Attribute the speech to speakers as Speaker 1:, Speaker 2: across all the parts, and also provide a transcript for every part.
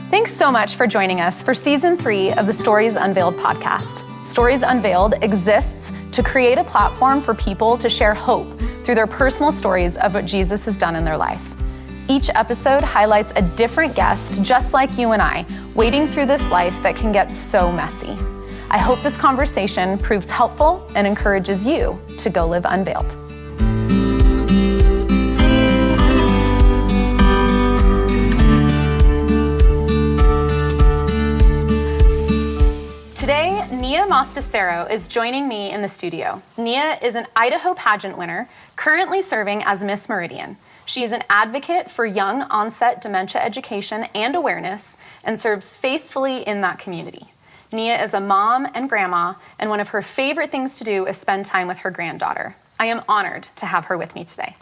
Speaker 1: Thanks so much for joining us for Season 3 of the Stories Unveiled podcast. Stories Unveiled exists to create a platform for people to share hope through their personal stories of what Jesus has done in their life. Each episode highlights a different guest, just like you and I, wading through this life that can get so messy. I hope this conversation proves helpful and encourages you to go live unveiled. Today, Nia Mostacero is joining me in the studio. Nia is an Idaho pageant winner, currently serving as Miss Meridian. She is an advocate for young onset dementia education and awareness and serves faithfully in that community. Nia is a mom and grandma, and one of her favorite things to do is spend time with her granddaughter. I am honored to have her with me today.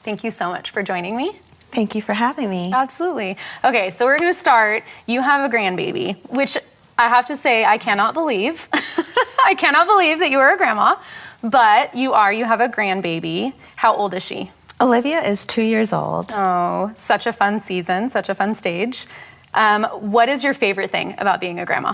Speaker 1: Thank you so much for joining me.
Speaker 2: Thank you for having me.
Speaker 1: Absolutely. Okay, so we're going to start. You have a grandbaby, which I have to say I cannot believe. I cannot believe that you are a grandma, but you have a grandbaby. How old is she?
Speaker 2: Olivia is 2 years old.
Speaker 1: Oh, such a fun season, such a fun stage. What is your favorite thing about being a grandma?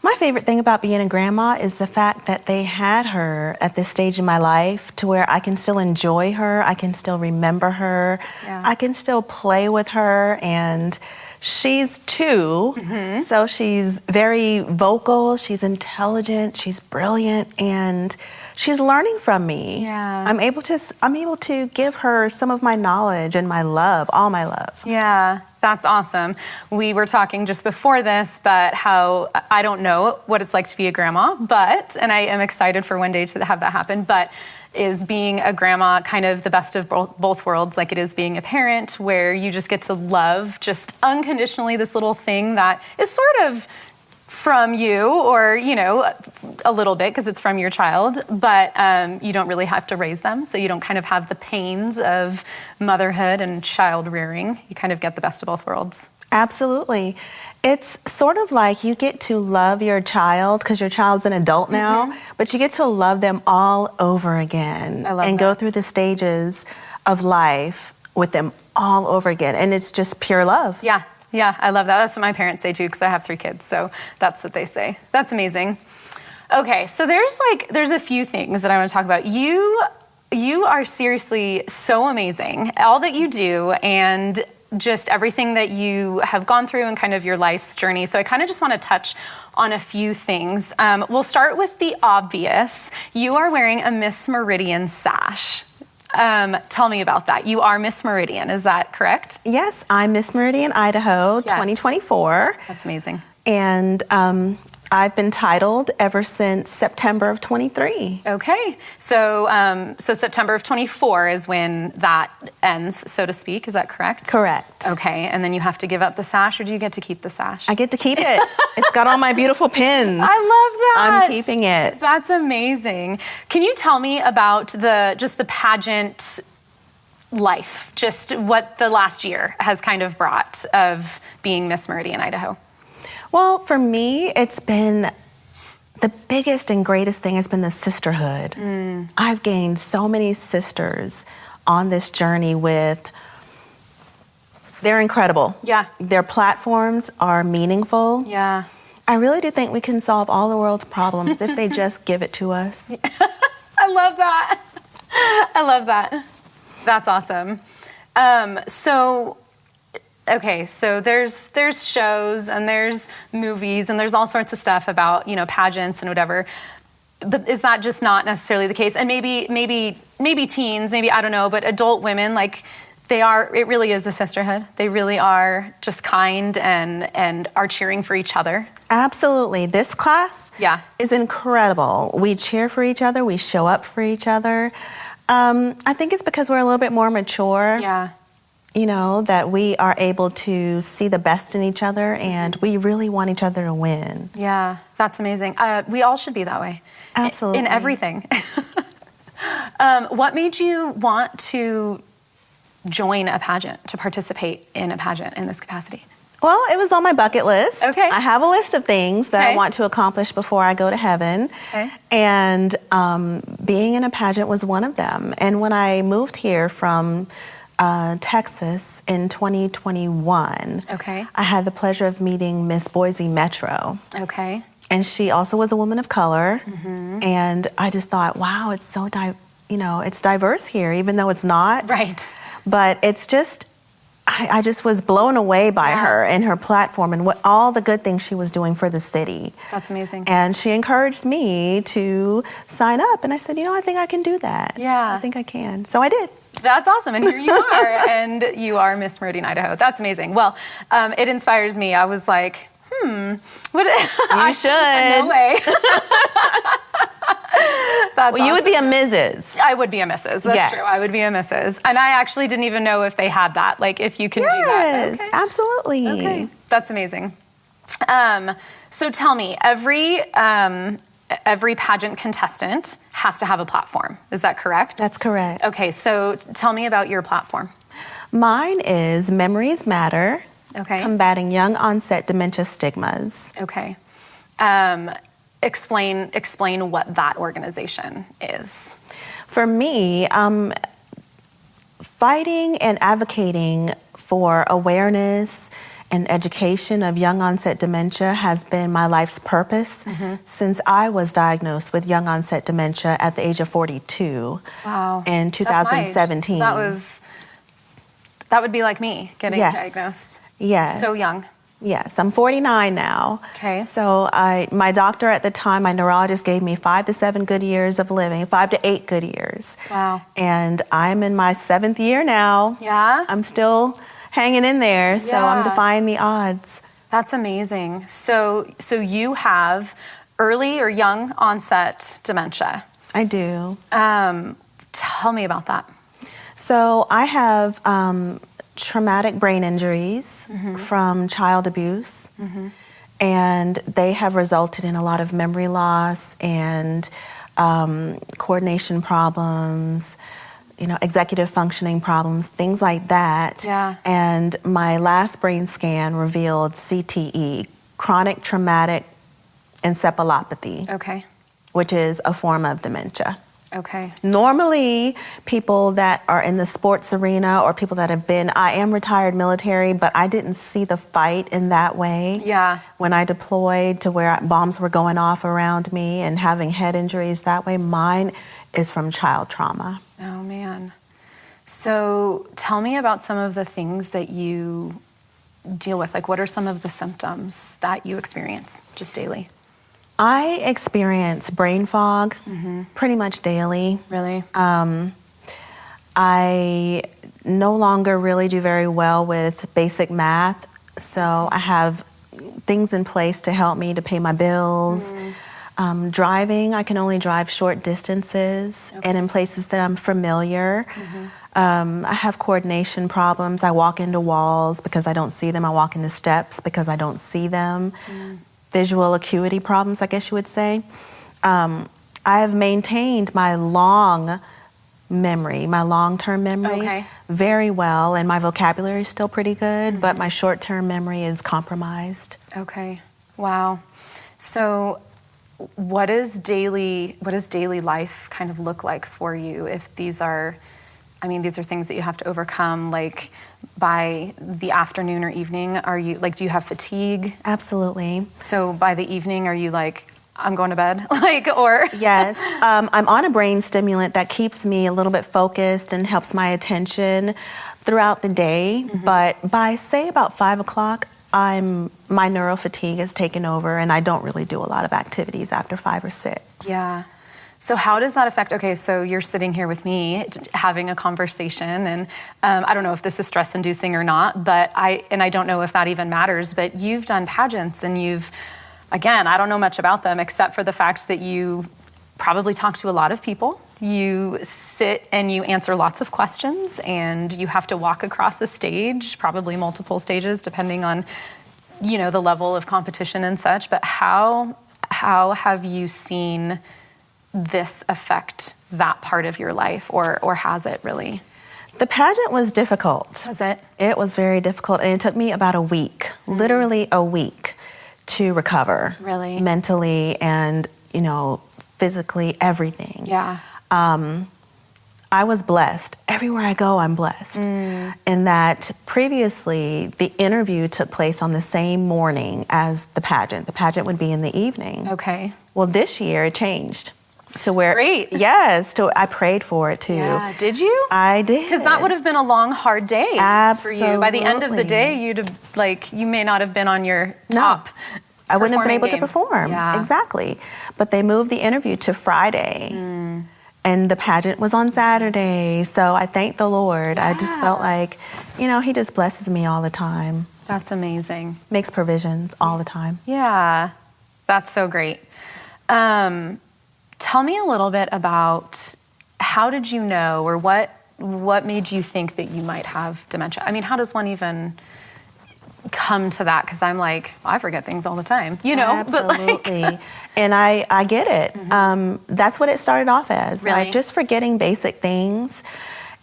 Speaker 2: My favorite thing about being a grandma is the fact that they had her at this stage in my life to where I can still enjoy her, I can still remember her, I can still play with her, and she's 2, so she's very vocal, she's intelligent, she's brilliant, and she's learning from me.
Speaker 1: Yeah.
Speaker 2: I'm able to give her some of my knowledge and my love, all my love.
Speaker 1: Yeah, that's awesome. We were talking just before this, but how I don't know what it's like to be a grandma, and I am excited for one day to have that happen, but is being a grandma kind of the best of both worlds, like it is being a parent, where you just get to love just unconditionally this little thing that is sort of from you, or, a little bit because it's from your child, but you don't really have to raise them. So you don't kind of have the pains of motherhood and child rearing. You kind of get the best of both worlds.
Speaker 2: Absolutely. It's sort of like you get to love your child because your child's an adult now, but you get to love them all over again and go through the stages of life with them all over again. And it's just pure love.
Speaker 1: Yeah, I love that. That's what my parents say too, because I have 3 kids, so that's what they say. That's amazing. Okay, so there's a few things that I want to talk about. You are seriously so amazing. All that you do and just everything that you have gone through and kind of your life's journey. So I kind of just want to touch on a few things. We'll start with the obvious. You are wearing a Miss Meridian sash. Tell me about that. You are Miss Meridian, is that correct?
Speaker 2: Yes, I'm Miss Meridian, Idaho, 2024.
Speaker 1: That's amazing.
Speaker 2: And I've been titled ever since September of 23.
Speaker 1: Okay, so September of 24 is when that ends, so to speak. Is that correct?
Speaker 2: Correct.
Speaker 1: Okay, and then you have to give up the sash, or do you get to keep the sash?
Speaker 2: I get to keep it. It's got all my beautiful pins.
Speaker 1: I love that.
Speaker 2: I'm keeping it.
Speaker 1: That's amazing. Can you tell me about the pageant life, just what the last year has kind of brought of being Miss Meridian, Idaho?
Speaker 2: Well, for me, it's been the biggest and greatest thing has been the sisterhood. I've gained so many sisters on this journey they're incredible.
Speaker 1: Yeah.
Speaker 2: Their platforms are meaningful.
Speaker 1: Yeah.
Speaker 2: I really do think we can solve all the world's problems if they just give it to us.
Speaker 1: I love that. I love that. That's awesome. Okay, so there's shows and there's movies and there's all sorts of stuff about, pageants and whatever. But is that just not necessarily the case? And maybe teens, maybe, I don't know, but adult women, it really is a sisterhood. They really are just kind and are cheering for each other.
Speaker 2: Absolutely. This class is incredible. We cheer for each other. We show up for each other. I think it's because we're a little bit more mature.
Speaker 1: Yeah.
Speaker 2: That we are able to see the best in each other, and we really want each other to win.
Speaker 1: Yeah, that's amazing. We all should be that way.
Speaker 2: Absolutely.
Speaker 1: In everything. What made you want to join a pageant, to participate in a pageant in this capacity?
Speaker 2: Well, it was on my bucket list.
Speaker 1: Okay.
Speaker 2: I have a list of things that I want to accomplish before I go to heaven.
Speaker 1: Okay.
Speaker 2: And being in a pageant was one of them. And when I moved here from Texas in 2021.
Speaker 1: Okay.
Speaker 2: I had the pleasure of meeting Miss Boise Metro.
Speaker 1: Okay.
Speaker 2: And she also was a woman of color. And I just thought, wow, it's so, it's diverse here, even though it's not.
Speaker 1: Right.
Speaker 2: But it's just, I just was blown away by her and her platform and all the good things she was doing for the city.
Speaker 1: That's amazing.
Speaker 2: And she encouraged me to sign up. And I said, I think I can do that.
Speaker 1: Yeah.
Speaker 2: I think I can. So I did.
Speaker 1: That's awesome. And here you are. And you are Miss Meridian, Idaho. That's amazing. Well, it inspires me. I was like, what?
Speaker 2: You should.
Speaker 1: No way. That's
Speaker 2: you would be a Mrs.
Speaker 1: I would be a Mrs. That's true. I would be a Mrs. And I actually didn't even know if they had that, like if you can do that.
Speaker 2: Yes, absolutely.
Speaker 1: Okay, that's amazing. So tell me, every pageant contestant has to have a platform. Is that correct?
Speaker 2: That's correct.
Speaker 1: Okay, so tell me about your platform.
Speaker 2: Mine is Memories Matter, combating young onset dementia stigmas.
Speaker 1: Okay. Explain what that organization is.
Speaker 2: For me, fighting and advocating for awareness and education of young onset dementia has been my life's purpose since I was diagnosed with young onset dementia at the age of 42 in 2017.
Speaker 1: That would be like me getting diagnosed.
Speaker 2: Yes.
Speaker 1: So young.
Speaker 2: Yes, I'm 49 now.
Speaker 1: Okay.
Speaker 2: So my doctor at the time, my neurologist, gave me 5 to 7 good years of living, 5 to 8 good years.
Speaker 1: Wow.
Speaker 2: And I'm in my 7th year now.
Speaker 1: Yeah?
Speaker 2: I'm still hanging in there, so I'm defying the odds.
Speaker 1: That's amazing. So you have early or young onset dementia.
Speaker 2: I do.
Speaker 1: Tell me about that.
Speaker 2: So I have traumatic brain injuries from child abuse, and they have resulted in a lot of memory loss and coordination problems, executive functioning problems, things like that.
Speaker 1: Yeah.
Speaker 2: And my last brain scan revealed CTE, chronic traumatic encephalopathy, which is a form of dementia.
Speaker 1: Okay.
Speaker 2: Normally, people that are in the sports arena or people that have been, I am retired military, but I didn't see the fight in that way.
Speaker 1: Yeah.
Speaker 2: When I deployed to where bombs were going off around me and having head injuries that way, mine is from child trauma.
Speaker 1: Oh, man. So tell me about some of the things that you deal with. Like, what are some of the symptoms that you experience just daily?
Speaker 2: I experience brain fog pretty much daily.
Speaker 1: Really?
Speaker 2: I no longer really do very well with basic math, so I have things in place to help me to pay my bills. Driving, I can only drive short distances and in places that I'm familiar. I have coordination problems. I walk into walls because I don't see them. I walk into steps because I don't see them. Visual acuity problems, I guess you would say. I have maintained my long-term memory very well, and my vocabulary is still pretty good, but my short-term memory is compromised.
Speaker 1: Okay. Wow. So what does daily life kind of look like for you if these are things that you have to overcome, like by the afternoon or evening? Are you do you have fatigue?
Speaker 2: Absolutely.
Speaker 1: So by the evening, are you like, I'm going to bed? Or?
Speaker 2: Yes. I'm on a brain stimulant that keeps me a little bit focused and helps my attention throughout the day. But by, say, about 5 o'clock, my neural fatigue has taken over and I don't really do a lot of activities after 5 or 6. Yeah.
Speaker 1: So how does that affect, so you're sitting here with me having a conversation, and I don't know if this is stress inducing or not, but I don't know if that even matters, but you've done pageants and again, I don't know much about them except for the fact that you probably talk to a lot of people. You sit and you answer lots of questions, and you have to walk across a stage, probably multiple stages depending on, the level of competition and such, but how have you seen this affect that part of your life, or has it really?
Speaker 2: The pageant was difficult.
Speaker 1: Was it?
Speaker 2: It was very difficult, and it took me about a week, literally a week, to recover.
Speaker 1: Really?
Speaker 2: Mentally and, physically, everything.
Speaker 1: Yeah.
Speaker 2: I was blessed. Everywhere I go, I'm blessed. In that previously, the interview took place on the same morning as the pageant. The pageant would be in the evening.
Speaker 1: Okay.
Speaker 2: Well, this year it changed. To where,
Speaker 1: Great.
Speaker 2: Yes, I prayed for it too.
Speaker 1: Yeah. Did you?
Speaker 2: I did.
Speaker 1: Because that would have been a long, hard day for you. By the end of the
Speaker 2: Absolutely.
Speaker 1: day, you'd have, like, you may not have been on your top.
Speaker 2: I wouldn't have been able
Speaker 1: performing
Speaker 2: to perform.
Speaker 1: Yeah.
Speaker 2: Exactly. But they moved the interview to Friday. And the pageant was on Saturday. So I thank the Lord. I just felt like, he just blesses me all the time.
Speaker 1: That's amazing.
Speaker 2: Makes provisions all the time.
Speaker 1: Yeah. That's so great. Tell me a little bit about how did you know, or what made you think that you might have dementia? I mean, how does one even come to that? Because I'm like, I forget things all the time,
Speaker 2: Absolutely.
Speaker 1: But
Speaker 2: And I get it. That's what it started off as,
Speaker 1: Really?
Speaker 2: like just forgetting basic things.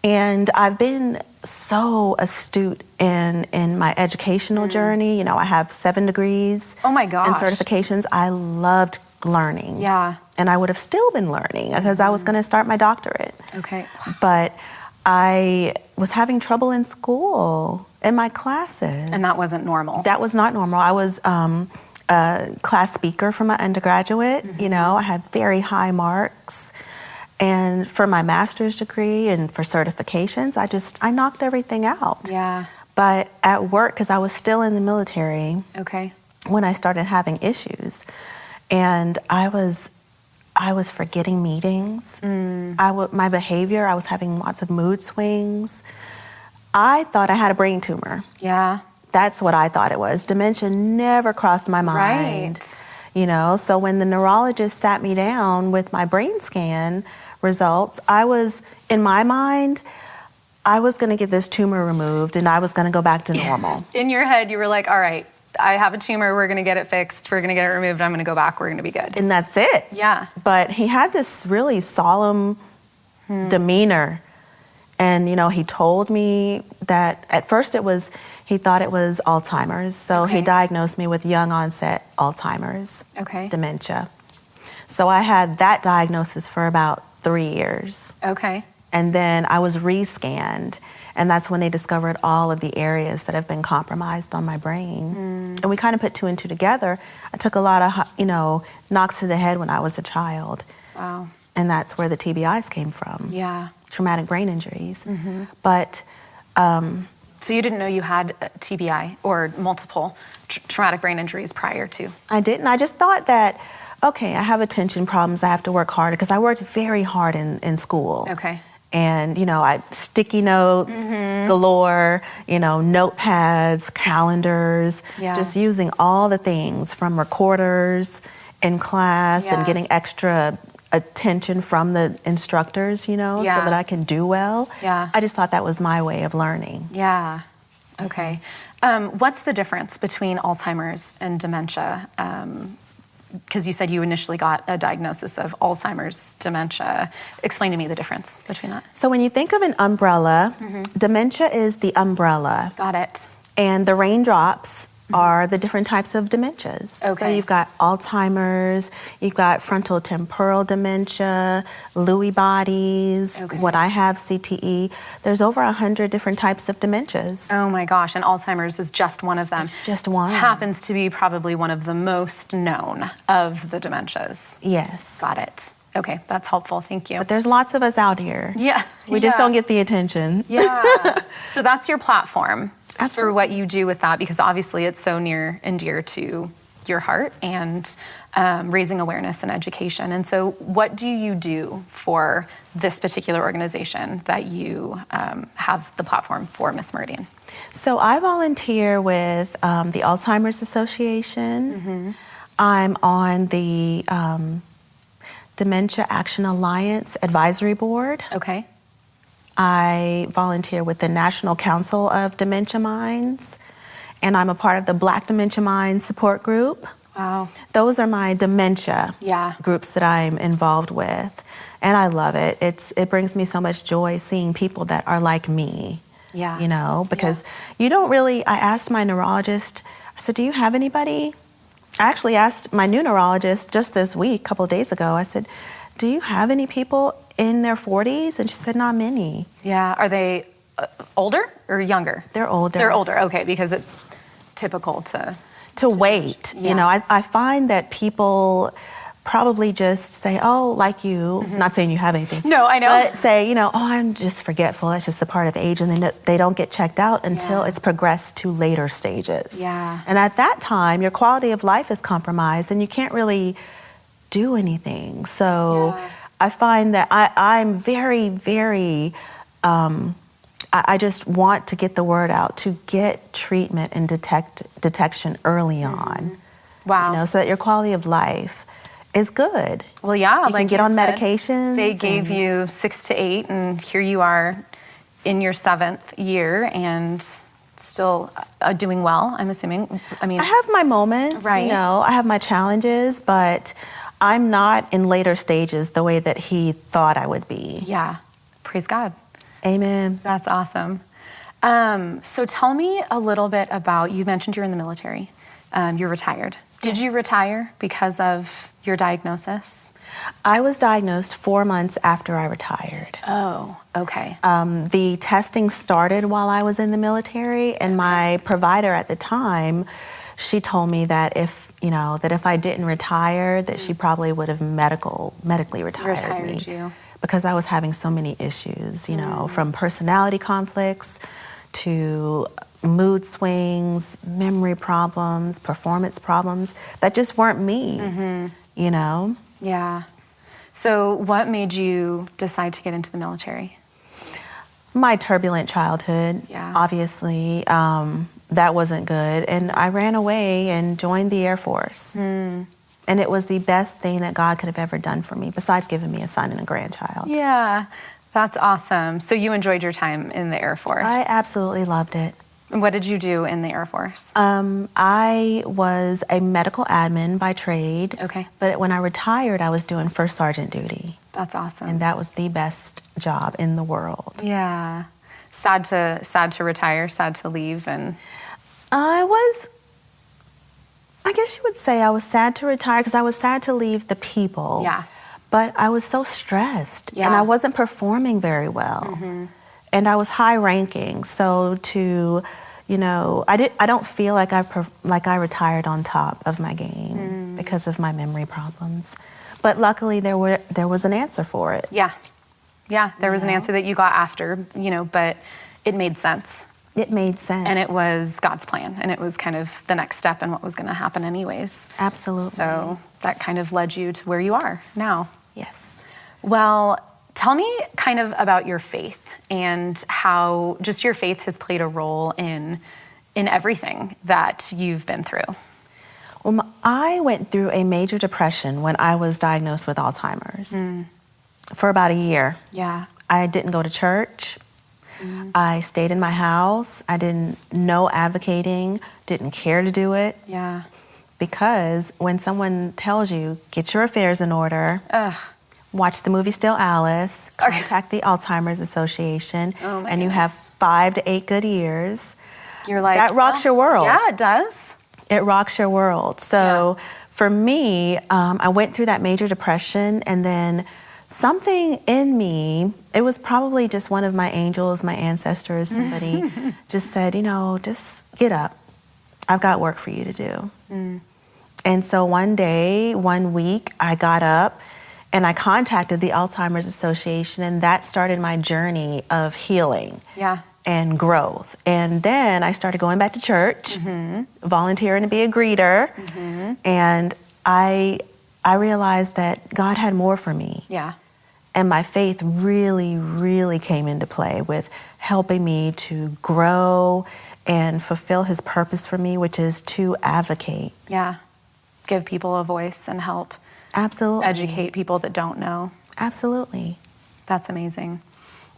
Speaker 2: And I've been so astute in my educational journey. I have 7 degrees
Speaker 1: Oh my gosh.
Speaker 2: and certifications. I loved learning.
Speaker 1: Yeah.
Speaker 2: And I would have still been learning because I was going to start my doctorate.
Speaker 1: Okay.
Speaker 2: But I was having trouble in school, in my classes.
Speaker 1: And that wasn't normal.
Speaker 2: That was not normal. I was a class speaker for my undergraduate. I had very high marks. And for my master's degree and for certifications, I knocked everything out.
Speaker 1: Yeah.
Speaker 2: But at work, because I was still in the military
Speaker 1: Okay.
Speaker 2: when I started having issues, and I was forgetting meetings. My behavior, I was having lots of mood swings. I thought I had a brain tumor.
Speaker 1: Yeah.
Speaker 2: That's what I thought it was. Dementia never crossed my mind.
Speaker 1: Right.
Speaker 2: So when the neurologist sat me down with my brain scan results, in my mind, I was going to get this tumor removed and I was going to go back to normal.
Speaker 1: In your head, you were like, all right, I have a tumor, we're going to get it fixed, we're going to get it removed, I'm going to go back, we're going to be good.
Speaker 2: And that's it.
Speaker 1: Yeah.
Speaker 2: But he had this really solemn demeanor. And, he told me that at first he thought it was Alzheimer's. So he diagnosed me with young onset Alzheimer's dementia. So I had that diagnosis for about 3 years.
Speaker 1: Okay.
Speaker 2: And then I was re-scanned. And that's when they discovered all of the areas that have been compromised on my brain. And we kind of put 2 and 2 together. I took a lot of, knocks to the head when I was a child.
Speaker 1: Wow.
Speaker 2: And that's where the TBIs came from.
Speaker 1: Yeah.
Speaker 2: Traumatic brain injuries. But
Speaker 1: so you didn't know you had TBI or multiple traumatic brain injuries prior to?
Speaker 2: I didn't. I just thought that, okay, I have attention problems. I have to work harder because I worked very hard in school.
Speaker 1: Okay.
Speaker 2: And, I sticky notes galore, notepads, calendars, just using all the things from recorders in class and getting extra attention from the instructors, so that I can do well.
Speaker 1: Yeah.
Speaker 2: I just thought that was my way of learning.
Speaker 1: Yeah. Okay. What's the difference between Alzheimer's and dementia? Because you said you initially got a diagnosis of Alzheimer's dementia. Explain to me the difference between that.
Speaker 2: So when you think of an umbrella, dementia is the umbrella.
Speaker 1: Got it.
Speaker 2: And the raindrops are the different types of dementias.
Speaker 1: Okay.
Speaker 2: So you've got Alzheimer's, you've got frontal temporal dementia, Lewy bodies, what I have, CTE. There's over 100 different types of dementias.
Speaker 1: Oh my gosh, and Alzheimer's is just one of them.
Speaker 2: It's just one.
Speaker 1: Happens to be probably one of the most known of the dementias.
Speaker 2: Yes.
Speaker 1: Got it. Okay, that's helpful. Thank you.
Speaker 2: But there's lots of us out here.
Speaker 1: Yeah.
Speaker 2: We just don't get the attention.
Speaker 1: Yeah. So that's your platform.
Speaker 2: Absolutely.
Speaker 1: For what you do with that, because obviously it's so near and dear to your heart and raising awareness and education. And so what do you do for this particular organization that you have the platform for, Miss Meridian?
Speaker 2: So I volunteer with the Alzheimer's Association. I'm on the Dementia Action Alliance Advisory Board.
Speaker 1: Okay.
Speaker 2: I volunteer with the National Council of Dementia Minds, and I'm a part of the Black Dementia Minds support group.
Speaker 1: Wow.
Speaker 2: Those are my dementia groups that I'm involved with, and I love it. It brings me so much joy seeing people that are like me, because you don't really, I asked my neurologist, I said, do you have anybody? I actually asked my new neurologist just this week, a couple of days ago, I said, do you have any people in their 40s? And she said, not many.
Speaker 1: Yeah. Are they older or younger?
Speaker 2: They're older.
Speaker 1: They're older. Okay, because it's typical to
Speaker 2: wait.
Speaker 1: Yeah.
Speaker 2: You know, I find that people probably just say, oh, like you, not saying you have anything.
Speaker 1: No, I know.
Speaker 2: But say, you know, oh, I'm just forgetful. That's just a part of age. And then they don't get checked out until it's progressed to later stages.
Speaker 1: Yeah.
Speaker 2: And at that time, your quality of life is compromised and you can't really do anything. So I find that I'm very, very, I just want to get the word out to get treatment and detection early on.
Speaker 1: Wow.
Speaker 2: You know, so that your quality of life is good.
Speaker 1: Well, yeah,
Speaker 2: you
Speaker 1: like
Speaker 2: can get
Speaker 1: you
Speaker 2: on
Speaker 1: said,
Speaker 2: medications.
Speaker 1: They gave you 6 to 8, and here you are in your 7th year and still doing well, I'm assuming. I mean,
Speaker 2: I have my moments,
Speaker 1: right.
Speaker 2: You know, I have my challenges, but I'm not in later stages the way that he thought I would be.
Speaker 1: Yeah, praise God.
Speaker 2: Amen.
Speaker 1: That's awesome. So tell me a little bit about, you mentioned you're in the military. You're retired. Did you retire because of your diagnosis?
Speaker 2: I was diagnosed 4 months after I retired.
Speaker 1: Oh, okay.
Speaker 2: The testing started while I was in the military, and my provider at the time, she told me that if I didn't retire, that she probably would have medically retired me.
Speaker 1: You.
Speaker 2: Because I was having so many issues, you know, from personality conflicts to mood swings, memory problems, performance problems that just weren't me, you know?
Speaker 1: Yeah. So what made you decide to get into the military?
Speaker 2: My turbulent childhood, obviously, that wasn't good. And I ran away and joined the Air Force. And it was the best thing that God could have ever done for me, besides giving me a son and a grandchild.
Speaker 1: Yeah, that's awesome. So you enjoyed your time in the Air Force?
Speaker 2: I absolutely loved it.
Speaker 1: And what did you do in the Air Force?
Speaker 2: I was a medical admin by trade.
Speaker 1: Okay.
Speaker 2: But when I retired, I was doing first sergeant duty.
Speaker 1: That's awesome.
Speaker 2: And that was the best job in the world.
Speaker 1: Yeah. Sad to retire, sad to leave, and
Speaker 2: I guess you would say I was sad to retire because I was sad to leave the people.
Speaker 1: Yeah.
Speaker 2: But I was so stressed
Speaker 1: Yeah.
Speaker 2: and I wasn't performing very well. And I was high ranking. So I don't feel like I retired on top of my game because of my memory problems. But luckily there was an answer for it.
Speaker 1: Yeah. Yeah, there was an answer that you got after, but it made sense.
Speaker 2: It made sense.
Speaker 1: And it was God's plan, and it was kind of the next step in what was going to happen anyways.
Speaker 2: Absolutely.
Speaker 1: So that kind of led you to where you are now.
Speaker 2: Yes.
Speaker 1: Well, tell me kind of about your faith and how just your faith has played a role in everything that you've been through.
Speaker 2: Well, I went through a major depression when I was diagnosed with Alzheimer's for about a year.
Speaker 1: Yeah.
Speaker 2: I didn't go to church. I stayed in my house. I didn't know advocating, didn't care to do it.
Speaker 1: Yeah.
Speaker 2: Because when someone tells you, get your affairs in order, watch the movie Still Alice, contact the Alzheimer's Association, and you have 5 to 8 good years,
Speaker 1: you're like,
Speaker 2: that rocks your world.
Speaker 1: Yeah, it does.
Speaker 2: It rocks your world. So for me, I went through that major depression, and then something in me, it was probably just one of my angels, my ancestors, somebody just said, just get up. I've got work for you to do. And so one week, I got up and I contacted the Alzheimer's Association, and that started my journey of healing and growth. And then I started going back to church, volunteering to be a greeter, and I realized that God had more for me.
Speaker 1: Yeah.
Speaker 2: And my faith really, really came into play with helping me to grow and fulfill his purpose for me, which is to advocate.
Speaker 1: Yeah. Give people a voice and help.
Speaker 2: Absolutely.
Speaker 1: Educate people that don't know.
Speaker 2: Absolutely.
Speaker 1: That's amazing.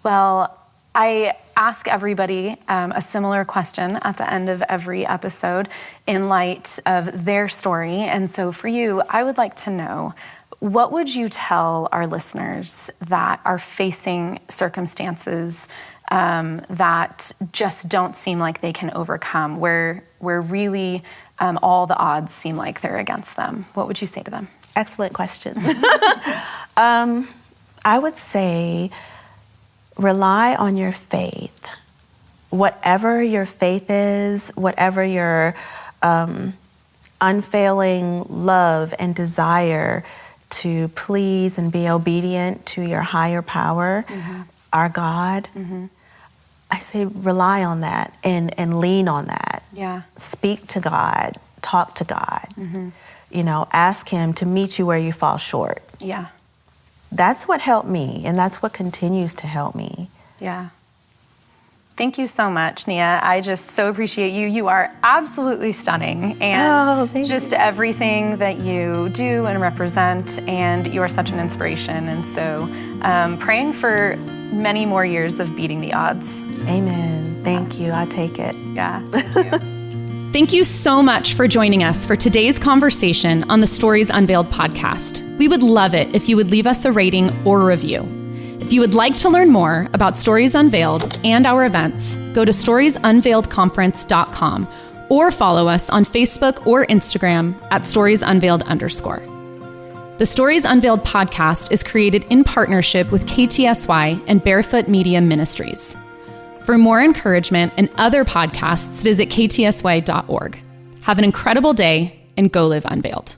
Speaker 1: Well, I ask everybody a similar question at the end of every episode in light of their story. And so for you, I would like to know, what would you tell our listeners that are facing circumstances that just don't seem like they can overcome, where really all the odds seem like they're against them? What would you say to them?
Speaker 2: Excellent question. I would say rely on your faith. Whatever your faith is, whatever your unfailing love and desire to please and be obedient to your higher power, our God, I say rely on that and lean on that.
Speaker 1: Yeah.
Speaker 2: Speak to God, talk to God. You know, ask him to meet you where you fall short.
Speaker 1: Yeah.
Speaker 2: That's what helped me, and that's what continues to help me.
Speaker 1: Yeah. Thank you so much, Nia. I just so appreciate you. You are absolutely stunning, and just everything that you do and represent, and you are such an inspiration. And so praying for many more years of beating the odds.
Speaker 2: Amen. Thank you. I take it.
Speaker 1: Yeah. Thank you.
Speaker 3: Thank you so much for joining us for today's conversation on the Stories Unveiled podcast. We would love it if you would leave us a rating or review. If you would like to learn more about Stories Unveiled and our events, go to storiesunveiledconference.com or follow us on Facebook or Instagram at storiesunveiled_. The Stories Unveiled podcast is created in partnership with KTSY and Barefoot Media Ministries. For more encouragement and other podcasts, visit ktsy.org. Have an incredible day and go live unveiled.